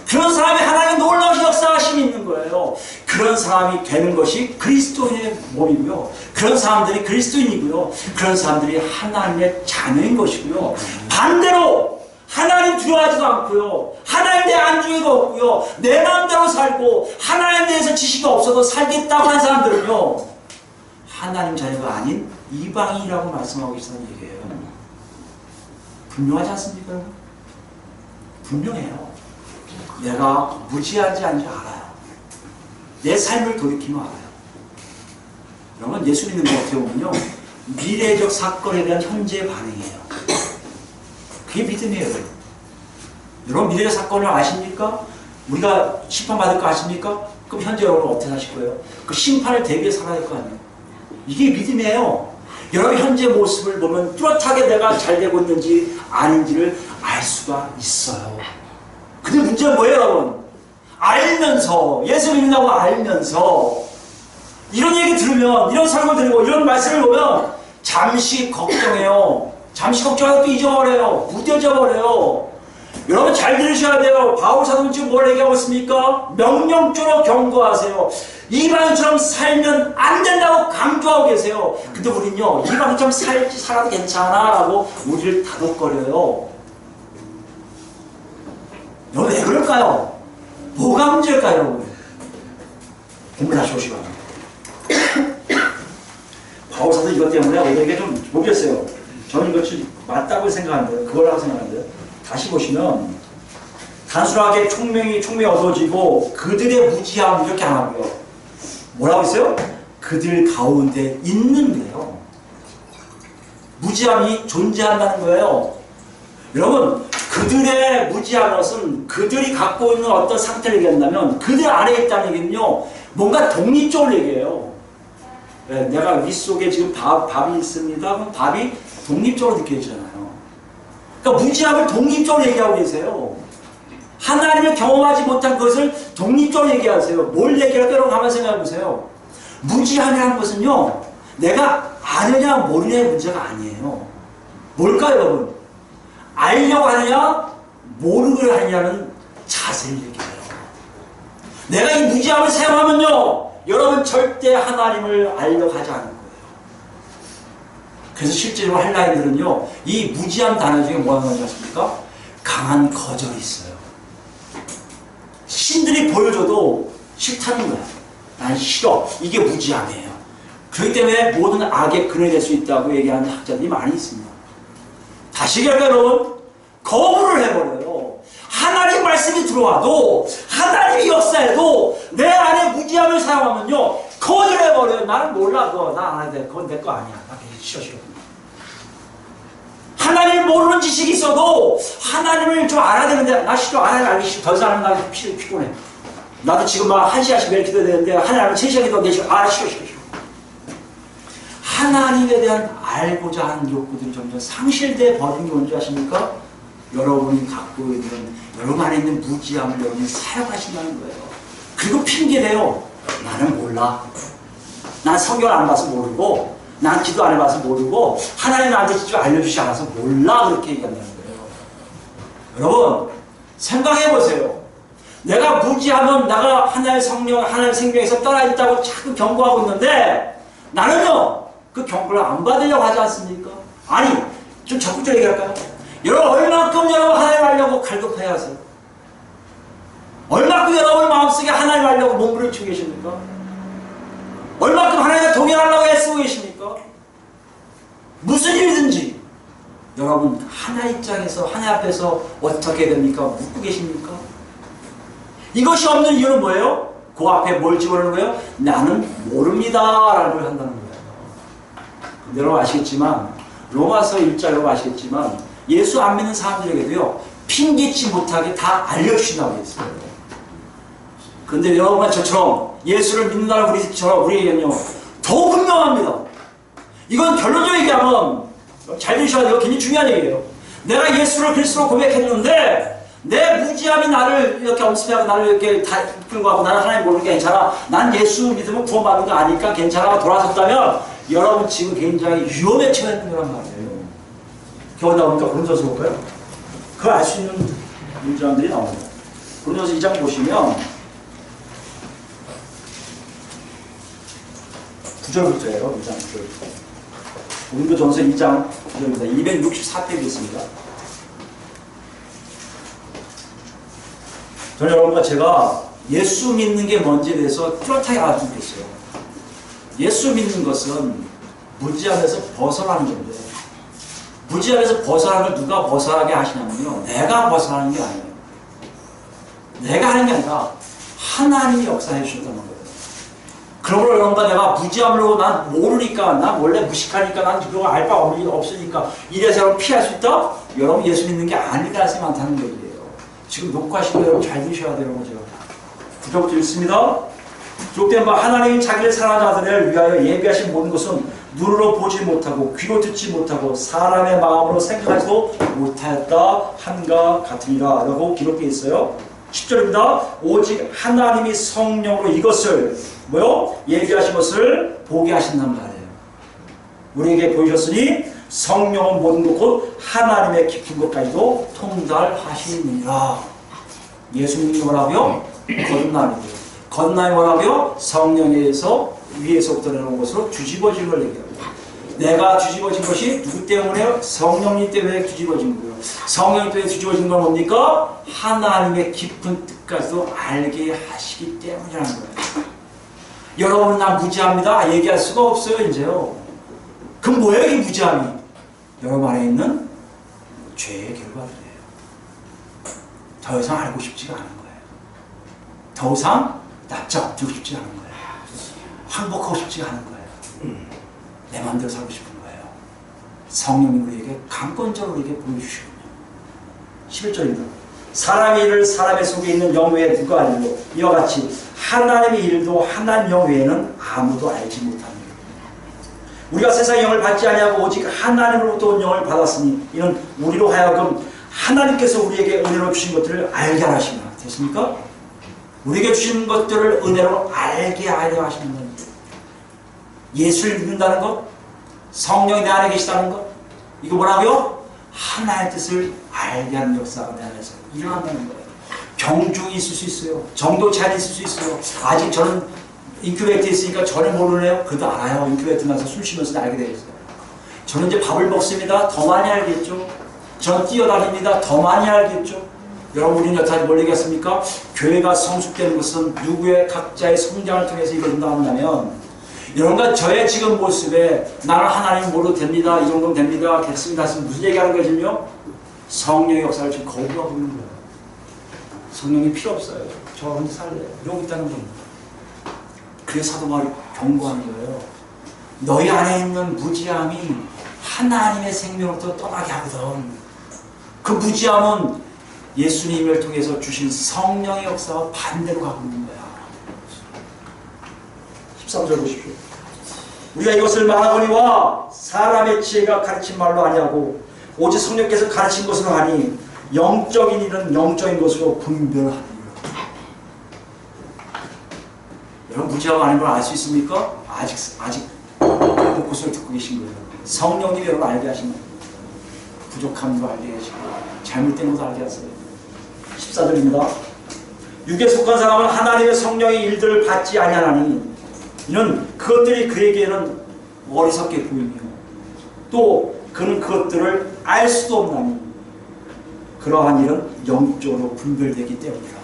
그런 사람이 하나님의 놀라우신 역사하심이 있는 거예요. 그런 사람이 되는 것이 그리스도의 몸이고요. 그런 사람들이 그리스도인이고요. 그런 사람들이 하나님의 자녀인 것이고요. 반대로 하나님 두려워하지도 않고요. 하나님에 대한 안중에도 없고요. 내 마음대로 살고 하나님에 대해서 지식이 없어도 살겠다고 하는 사람들은요, 하나님 자녀가 아닌 이방인이라고 말씀하고 계시다는 얘기예요. 분명하지 않습니까? 분명해요. 내가 무지한지 아닌지 알아요. 내 삶을 돌이키면 알아요. 그러면 예수 믿는 거 어떻게 보면요, 미래적 사건에 대한 현재의 반응이에요. 그게 믿음이에요. 여러분 미래적 사건을 아십니까? 우리가 심판받을 거 아십니까? 그럼 현재 여러분은 어떻게 사실 거예요? 그 심판을 대비해 살아야 될 거 아니에요. 이게 믿음이에요. 여러분 현재 모습을 보면 뚜렷하게 내가 잘 되고 있는지 아닌지를 알 수가 있어요. 근데 문제는 뭐예요, 여러분? 알면서, 예수 믿는다고 알면서 이런 얘기 들으면, 이런 설명 들고 이런 말씀을 보면 잠시 걱정해요. 잠시 걱정하고 또 잊어버려요. 무뎌져 버려요. 여러분 잘 들으셔야 돼요. 바울 사도는 지금 뭘 얘기하고 있습니까? 명령적으로 경고하세요. 이방인처럼 살면 안 된다고 강조하고 계세요. 근데 우린요, 이방인처럼 살아도 괜찮아 라고 우리를 다독거려요. 여러분 왜 그럴까요? 뭐가 문제일까요, 여러분? 공부 다시 오시기 바랍니다. 바울 사도 이것 때문에 우리에게 좀 모르겠어요. 저는 이것이 맞다고 생각하는데요. 그거라고 생각하는데요. 다시 보시면 단순하게 총명이 얻어지고 그들의 무지함 이렇게 안 하고요. 뭐라고 했어요? 그들 가운데 있는데요. 무지함이 존재한다는 거예요. 여러분 그들의 무지한 것은 그들이 갖고 있는 어떤 상태를 얘기한다면 그들 안에 있다는 얘기는요, 뭔가 독립적으로 얘기해요. 네, 내가 윗속에 지금 밥이 있습니다. 그럼 밥이 독립적으로 느껴지잖아요. 그러니까 무지함을 독립적으로 얘기하고 계세요. 하나님을 경험하지 못한 것을 독립적으로 얘기하세요. 뭘 얘기할까요? 여러분 가만히 생각해 보세요. 무지함이라는 것은요, 내가 아느냐 모르냐의 문제가 아니에요. 뭘까요, 여러분? 알려고 하느냐 모르려 하느냐는 자세를 얘기해요. 내가 이 무지함을 사용하면요, 여러분 절대 하나님을 알려고 하지 않을 거예요. 그래서 실제로 한라인들은요, 이 무지함 단어 중에 뭐가 나오지 않습니까? 강한 거절이 있어요. 신들이 보여줘도 싫다는 거야. 난 싫어. 이게 무지함이에요. 그렇기 때문에 모든 악의 근원이 될 수 있다고 얘기하는 학자들이 많이 있습니다. 다시 얘기할까요, 여러분? 거부를 해버려요. 하나님 말씀이 들어와도, 하나님이 역사해도 내 안에 무지함을 사용하면요, 거절해버려요. 나는 몰라. 그거 나 안 돼. 그건 내 거 아니야. 나 싫어. 하나님을 모르는 지식이 있어도 하나님을 좀 알아야 되는데, 나 싫어. 하나님 알기 싫어. 더 이상 하면 나 피곤해. 나도 지금 막 1시간씩 매일 기도해야 되는데 하나님 알면 3시간 기도 4시간. 싫어. 하나님에 대한 알고자 하는 욕구들이 점점 상실돼 버린 게 뭔지 아십니까? 여러분이 갖고 있는, 여러분 안에 있는 무지함을 여러분이 사용하신다는 거예요. 그리고 핑계대요. 나는 몰라. 난 성경 안 봐서 모르고, 난 기도 안 해봐서 모르고, 하나님 나한테 직접 알려주지 않아서 몰라. 그렇게 얘기한다는 거예요. 여러분 생각해보세요. 내가 무지하면 내가 하나님의 성령, 하나님의 생명에서 떠나있다고 자꾸 경고하고 있는데, 나는요 그 경고를 안 받으려고 하지 않습니까? 아니, 좀 적극적으로 얘기할까요? 여러분 얼마큼 여러분 하나님 알려고 갈급해야 하세요? 얼마큼 여러분 마음속에 하나님 알려고 몸부림치고 계십니까? 얼마큼 하나님과 동행하려고 애쓰고 계십니까? 무슨 일이든지 여러분 하나님 입장에서, 하나님 앞에서 어떻게 됩니까? 묻고 계십니까? 이것이 없는 이유는 뭐예요? 그 앞에 뭘 집어넣는 거예요? 나는 모릅니다 라는 걸 한다는 거예요. 근데 여러분 아시겠지만, 로마서 1장 여러분 아시겠지만, 예수 안 믿는 사람들에게도요, 핑계치 못하게 다 알려주신다고 했어요. 근데 여러분과 저처럼 예수를 믿는다는 우리에게는요, 더욱 분명합니다. 이건 결론적으로 얘기하면, 잘 들으셔야 돼요. 굉장히 중요한 얘기예요. 내가 예수를 그리스도로 고백했는데, 내 무지함이 나를 이렇게 엄습하고 나를 이렇게 다 이끌고 가고 나는 하나님 모르는 게 괜찮아. 난 예수 믿으면 구원받는 거 아니까 괜찮아. 돌아섰다면 여러분 지금 굉장히 위험에 처해 있는 거란 말이에요. 겨우 나오니까 고린도서 볼까요? 그걸 알 수 있는 문장들이 나옵니다. 고린도서 2장 보시면 9절부터예요. 2장 9절부터. 고린도전서 2장 9절입니다. 264페이지 있습니다. 저는 여러분과 제가 예수 믿는 게 뭔지에 대해서 뚜렷하게 알았으면 좋겠어요. 예수 믿는 것은 무지함에서 벗어나는 건데, 무지함에서 벗어나는 걸 누가 벗어나게 하시냐면요, 내가 벗어나는 게 아니에요. 내가 하는 게 아니라 하나님이 역사해 주셨다는 거예요. 그러므로 여러분과 내가 무지함으로 난 모르니까, 난 원래 무식하니까, 난 그거 알 바 없으니까 이래서 여러분 피할 수 있다? 여러분 예수 믿는 게 아니라 해서 많다는 얘기예요. 지금 녹화하시고 여러분 잘 드셔야 돼요. 여러분 제가 구절부터 읽습니다. 족된 바 하나님이 자기를 사랑하는 자들을 위하여 예비하신 모든 것은 눈으로 보지 못하고 귀로 듣지 못하고 사람의 마음으로 생각하지도 못하였다 한가 같으니라 라고 기록되어 있어요. 10절입니다. 오직 하나님이 성령으로 이것을 뭐요? 예비하신 것을 보게 하신단 말이에요. 우리에게 보이셨으니 성령은 모든 것 곧 하나님의 깊은 것까지도 통달하시니라. 예수님이 뭐라고요? 거듭남이에요. 거듭남이 뭐라고요? 성령에 의해서 위에서부터 내려온 것으로 뒤집어진 걸 얘기합니다. 내가 뒤집어진 것이 누구 때문에요? 성령님 때문에 뒤집어진 거예요. 성령 때문에 뒤집어진 건 뭡니까? 하나님의 깊은 뜻까지도 알게 하시기 때문이라는 거예요. 여러분 나 무지합니다. 얘기할 수가 없어요. 이제요. 그럼 뭐예요 이 무지함이? 여러분 안에 있는 죄의 결과들이에요. 더 이상 알고 싶지가 않은 거예요. 더 이상 납작되고 싶지 않은 거예요. 항복하고 싶지 않은 거예요. 내 마음대로 살고 싶은 거예요. 성령님 우리에게 강권적으로 우리에게 보여주시군요. 11절입니다. 사람의 일을 사람의 속에 있는 영 외에 누가 알리고 이와 같이 하나님의 일도 하나님 영 외에는 아무도 알지 못합니다. 우리가 세상의 영을 받지 아니하고 오직 하나님으로부터 온 영을 받았으니 이는 우리로 하여금 하나님께서 우리에게 은혜로 주신 것들을 알게 하시나. 됐습니까? 우리에게 주신 것들을 은혜로 알게 하려 하시는 겁니다. 예수를 믿는다는 것, 성령이 내 안에 계시다는 것, 이거 뭐라고요? 하나의 뜻을 알게 하는 역사가 내 안에서 일어난다는 거예요. 경중이 있을 수 있어요. 정도 차이 있을 수 있어요. 아직 저는 인큐베이터에 있으니까 전혀 모르네요. 그래도 알아요. 인큐베이터 가서 술 쉬면서 알게 되어 있어요. 저는 이제 밥을 먹습니다. 더 많이 알겠죠. 저는 뛰어다닙니다. 더 많이 알겠죠. 여러분 우리는 여태까지 뭘 얘기했습니까? 교회가 성숙되는 것은 누구의 각자의 성장을 통해서 이루어진다 한다면 여러분과 저의 지금 모습에 나는 하나님 모르도 됩니다. 이 정도면 됩니다. 됐습니다. 무슨 얘기하는 거지요? 성령의 역사를 지금 거부하고 있는 거예요. 성령이 필요 없어요. 저 혼자 살래요. 이러고 있다는 겁니다. 그래서 사도 바울이 경고하는 거예요. 너희 안에 있는 무지함이 하나님의 생명으로부터 떠나게 하거든. 그 무지함은 예수님을 통해서 주신 성령의 역사와 반대로 가고 있는 거야. 13절 보십시오. 우리가 이것을 말하거니와 사람의 지혜가 가르친 말로 아니하고 오직 성령께서 가르친 것으로 하니 영적인 일은 영적인 것으로 분별하니라. 여러분 무지하고 아닌 걸 알 수 있습니까? 아직 곳을 듣고 계신 거예요. 성령님이 여러분 알게 하신 거예요. 부족함도 알게 하시고 잘못된 것도 알게 하세요. 14절입니다. 육에 속한 사람은 하나님의 성령의 일들을 받지 아니하나니 이는 그것들이 그에게는 어리석게 보이며 또 그는 그것들을 알 수도 없나니 그러한 일은 영적으로 분별되기 때문이다.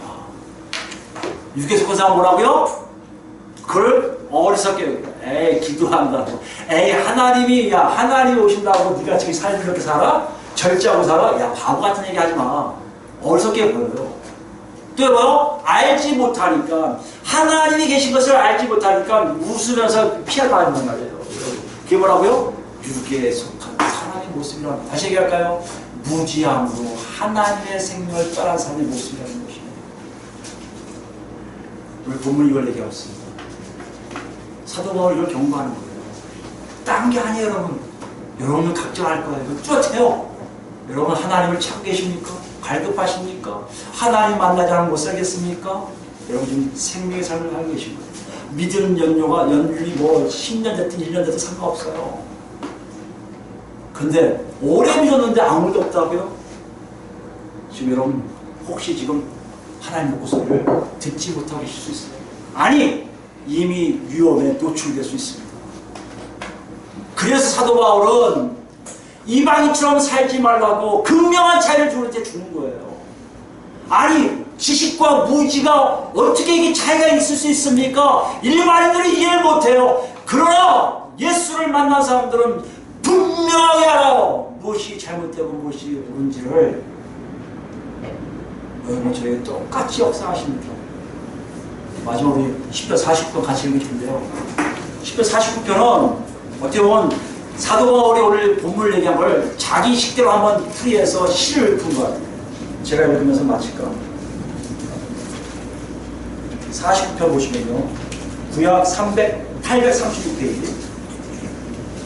육에 속한 사람은 뭐라고요? 그걸 어리석게 에이 기도한다고 에이 하나님이 야 하나님이 오신다고 네가 지금 삶을 이렇게 살아? 절제하고 살아? 야 바보 같은 얘기 하지마. 어리석게 보여요. 또 뭐요? 알지 못하니까 하나님이 계신 것을 알지 못하니까 웃으면서 피하는 말이에요. 그게 뭐라고요? 육에 속한 사람의 모습이라는 거예요. 다시 얘기할까요? 무지함으로 하나님의 생명을 떠난 사람의 모습이라는 것입니다. 오늘 본문 이걸 얘기하고 있습니다. 사도 바울이 이걸 경고하는 거예요. 딴 게 아니에요, 여러분. 여러분은 각정할 거예요. 뚜렷해요. 여러분 하나님을 찾고 계십니까? 갈급하십니까? 하나님 만나지 않으면 못 살겠습니까? 여러분 지금 생명의 삶을 살고 계신 거예요. 믿음 연륜이 뭐 10년 됐든 1년 됐든 상관없어요. 근데 오래 믿었는데 아무 일도 없다고요? 지금 여러분 혹시 지금 하나님 목소리를 듣지 못하고 계실 수 있어요? 아니 이미 위험에 노출될 수 있습니다. 그래서 사도 바울은 이방인처럼 살지 말라고 극명한 차이를 주는데 주는 거예요. 아니 지식과 무지가 어떻게 이게 차이가 있을 수 있습니까? 일반인들은 이해를 못해요. 그러나 예수를 만난 사람들은 분명히 알아요. 무엇이 잘못되고 무엇이 옳은지를 여러분 저에게 똑같이 역사하십니다. 마지막으로 10편 49편 같이 읽을 텐데요. 10편 49편은 어떻게 보면 사도 바울이 오늘 본문을 얘기한 걸 자기 식대로 한번 풀이해서 시를 읊은 것 같아요. 제가 읽으면서 마칠까? 49편 보시면요. 구약 836페이지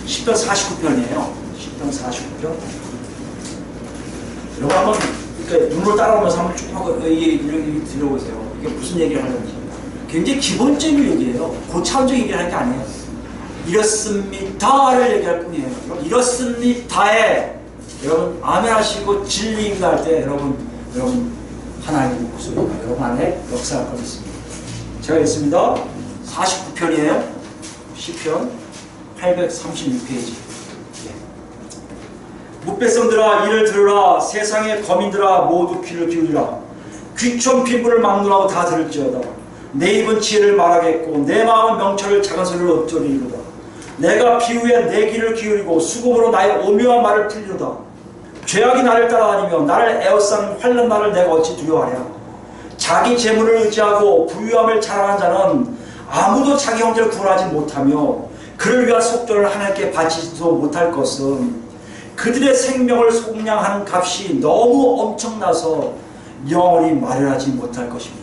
10편 49편이에요. 10편 49편. 여러분 한번 그러니까 눈으로 따라오면서 한번 쭉 이렇게 들어보세요. 이게 무슨 얘기를 하는지. 굉장히 기본적인 얘기예요. 고차원적인 얘기를 하는 게 아니에요. 이렇습니다를 얘기할 뿐이에요. 이렇습니다에 여러분 아멘 하시고 진리 인가할 때 여러분 하나님의 목소리가 여러분 안에 역사할 것 있습니다. 제가 읽습니다. 49편이에요. 시편 836페이지. 뭇배성들아 이를 들으라. 세상의 거민들아 모두 귀를 기울이라. 귀촌 빈부를 막론하고 다 들을지어다. 내 입은 지혜를 말하겠고 내 마음은 명철을 작은 소리로 읊조리리로다. 내가 비유에 내 귀를 기울이고 수금으로 나의 오묘한 말을 풀리로다. 죄악이 나를 따라다니며 나를 에워싸는 환난 날을 내가 어찌 두려워하랴. 자기 재물을 의지하고 부유함을 자랑한 자는 아무도 자기 형제를 구원하지 못하며 그를 위한 속전을 하나님께 바치지도 못할 것은 그들의 생명을 속량하는 값이 너무 엄청나서 영원히 마련하지 못할 것입니다.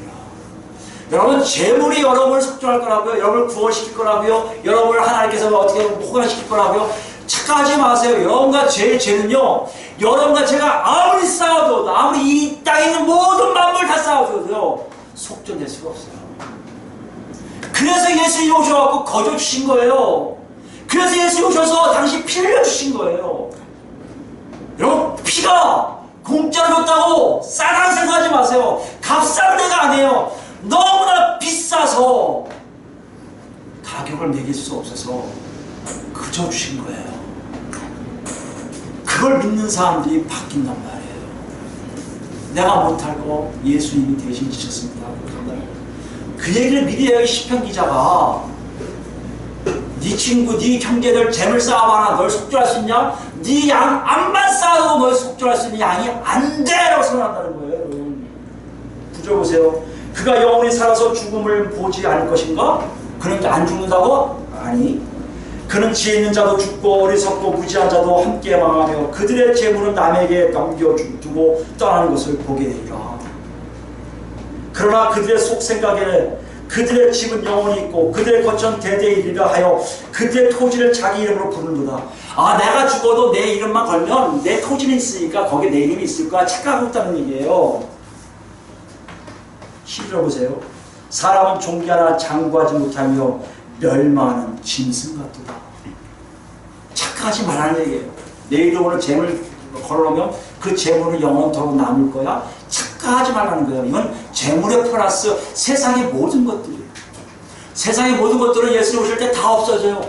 여러분 재물이 여러분을 속전할 거라고요. 여러분을 구원시킬 거라고요. 여러분을 하나님께서 어떻게 호강시킬 거라고요. 착각하지 마세요. 여러분과 제 죄는요. 여러분과 제가 아무리 싸워도 아무리 이 땅에 있는 모든 만물 다 싸워도요. 속전될 수가 없어요. 그래서 예수님이 오셔서 거저 주신 거예요. 그래서 예수님이 오셔서 당신 피를 흘려주신 거예요. 여러분 피가 공짜로 줬다고 싸다고 생각하지 마세요. 값싼 데가 아니에요. 너무나 비싸서 가격을 매길 수 없어서 그저 주신 거예요. 그걸 믿는 사람들이 바뀐단 말이에요. 내가 못할 거 예수님이 대신 지셨습니다. 그 얘기를 미리 여기 시편 기자가 네 친구, 네 형제들 재물 쌓아봐라. 널 속죄할 수 있냐? 네 양 암만 쌓아도 널 속죄할 수 있는 양이 안 돼! 라고 선언한다는 거예요. 여러분. 구절 보세요. 그가 영원히 살아서 죽음을 보지 않을 것인가? 그러니까 안 죽는다고? 아니. 그는 지혜 있는 자도 죽고 어리석고 무지한 자도 함께 망하며 그들의 재물은 남에게 넘겨두고 떠나는 것을 보게 되리라. 그러나 그들의 속생각에 그들의 집은 영원히 있고 그들의 거처는 대대에 이르리라 하여 그들의 토지를 자기 이름으로 부르는도다. 아 내가 죽어도 내 이름만 걸면 내 토지는 있으니까 거기에 내 이름이 있을 거야 착각하고 있다는 얘기예요. 11절 보세요. 사람은 종기 하나 장구하지 못하며 멸망하는 짐승 같도다. 착각하지 말라는 얘기예요. 내 이름으로 재물 걸어놓으면 그 재물은 영원토록 남을 거야. 착각하지 말라는 거예요. 이건 재물의 플러스 세상의 모든 것들이에요. 세상의 모든 것들은 예수님 오실 때 다 없어져요.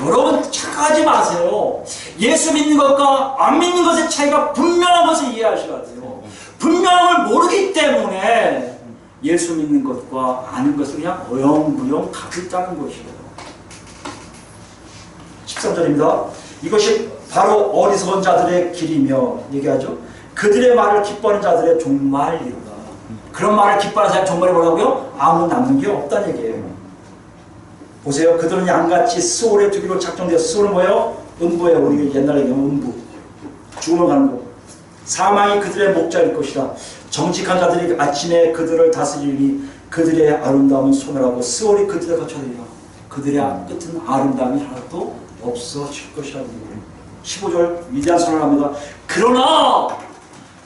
여러분 착각하지 마세요. 예수 믿는 것과 안 믿는 것의 차이가 분명한 것을 이해하셔야 돼요. 분명함을 모르기 때문에 예수 믿는 것과 아는 것을 그냥 어영부영 갖고 있다는 것이에요. 13절입니다. 이것이 바로 어리석은 자들의 길이며 얘기하죠. 그들의 말을 기뻐하는 자들의 종말이로다. 그런 말을 기뻐하는 자의 종말이 뭐라고요? 아무 남는 게 없다는 얘기예요. 보세요. 그들은 양같이 수월에 두기로 작정되어서 수월은 뭐예요? 음부예요. 우리 옛날에 얘기하면 음부. 죽음을 가는 곳. 사망이 그들의 목자일 것이라. 정직한 자들이 아침에 그들을 다스리니 그들의 아름다움은 소멸하고 수월이 그들의 거처되리라. 그들의 끝은 아름다움이 하나도 없어질 것이라는 거예요. 15절 위대한 선언을 합니다. 그러나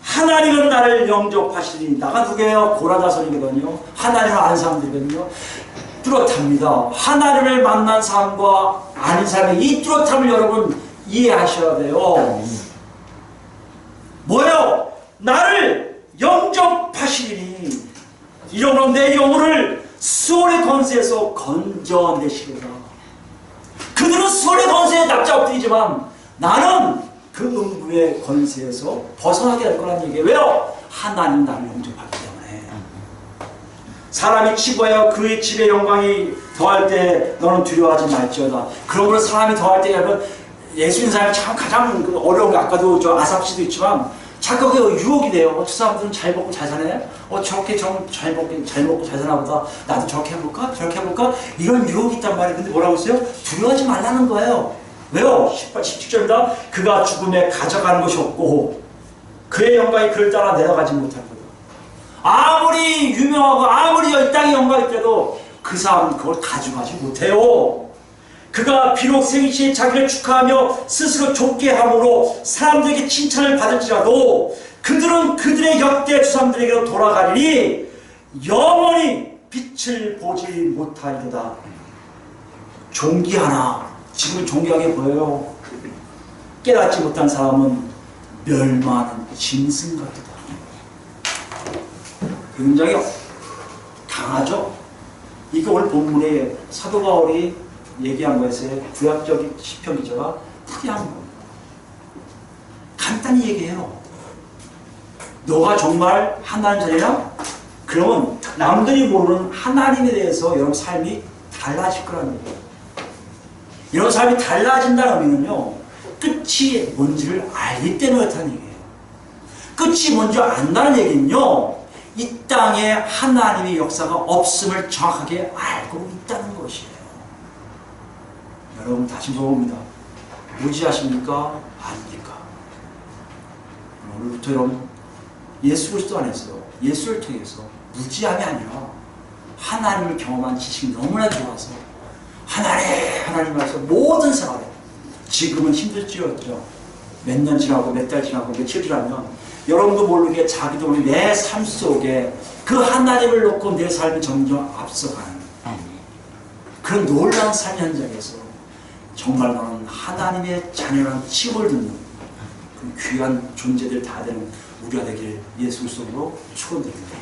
하나님은 나를 영접하시니 나가 누구예요? 고라자손이거든요. 하나님을 아는 사람들이거든요. 뚜렷합니다. 하나님을 만난 사람과 아닌 사람의 이 뚜렷함을 여러분 이해하셔야 돼요. 뭐예요? 나를 영접하시니 이러므로 내 영혼을 수월의 권세에서 건져내시리라. 그들은 수월의 권세에 납작 엎드리지만 나는 그 음부의 권세에서 벗어나게 될 거란 얘기예요. 왜요? 하나님 나를 영접하기 때문에. 사람이 치부하여 그의 집의 영광이 더할 때 너는 두려워하지 말지어다. 그러므로 사람이 더할 때 여러분 예수님 사람이 참 가장 어려운 게 아까도 저 아삽 씨도 있지만 자꾸 그 유혹이 돼요. 저 사람들은 잘 먹고 잘 사네. 저렇게 잘 먹고 잘 사나 보다. 나도 저렇게 해볼까? 저렇게 해볼까? 이런 유혹이 있단 말이에요. 근데 뭐라고 했어요? 두려워하지 말라는 거예요. 왜요? 17절입니다. 그가 죽음에 가져가는 것이 없고 그의 영광이 그를 따라 내려가지 못할 거다. 아무리 유명하고 아무리 이 땅에 영광이 있더라도 그 사람은 그걸 가져가지 못해요. 그가 비록 생시에 자기를 축하하며 스스로 좁게 함으로 사람들에게 칭찬을 받을지라도 그들은 그들의 역대 조상들에게로 돌아가리니 영원히 빛을 보지 못하리로다. 존귀하나 지금 존귀하게 보여요. 깨닫지 못한 사람은 멸망하는 짐승 같다. 굉장히 강하죠? 이게 오늘 본문에 사도 바울이 얘기한 것에 구약적인 시편 기자가 풀이한 겁니다. 간단히 얘기해요. 너가 정말 하나님 자녀냐? 그러면 남들이 모르는 하나님에 대해서 여러분 삶이 달라질 거라는 얘기예요. 여러분 삶이 달라진다는 의미는요, 끝이 뭔지를 알기 때문에 그렇다는 얘기예요. 끝이 뭔지 안다는 얘기는요, 이 땅에 하나님의 역사가 없음을 정확하게 알고 있다는 것이에요. 여러분 다시 물어봅니다. 무지하십니까? 아닙니까? 오늘부터 여러분 예수 그리스도 안에서 예수를 통해서 무지함이 아니라 하나님을 경험한 지식이 너무나 좋아서 하나님 안에서 모든 생활에 지금은 힘들지였죠. 몇 년 지나고 몇 달 지나고 며칠 지나면 여러분도 모르게 자기도 모르게 내 삶 속에 그 하나님을 놓고 내 삶이 점점 앞서가는 그런 놀라운 삶 현장에서 정말 너는 하나님의 자녀라는 칭을 듣는 그 귀한 존재들 다 되는 우리가 되길 예수 그리스도로 축원드립니다.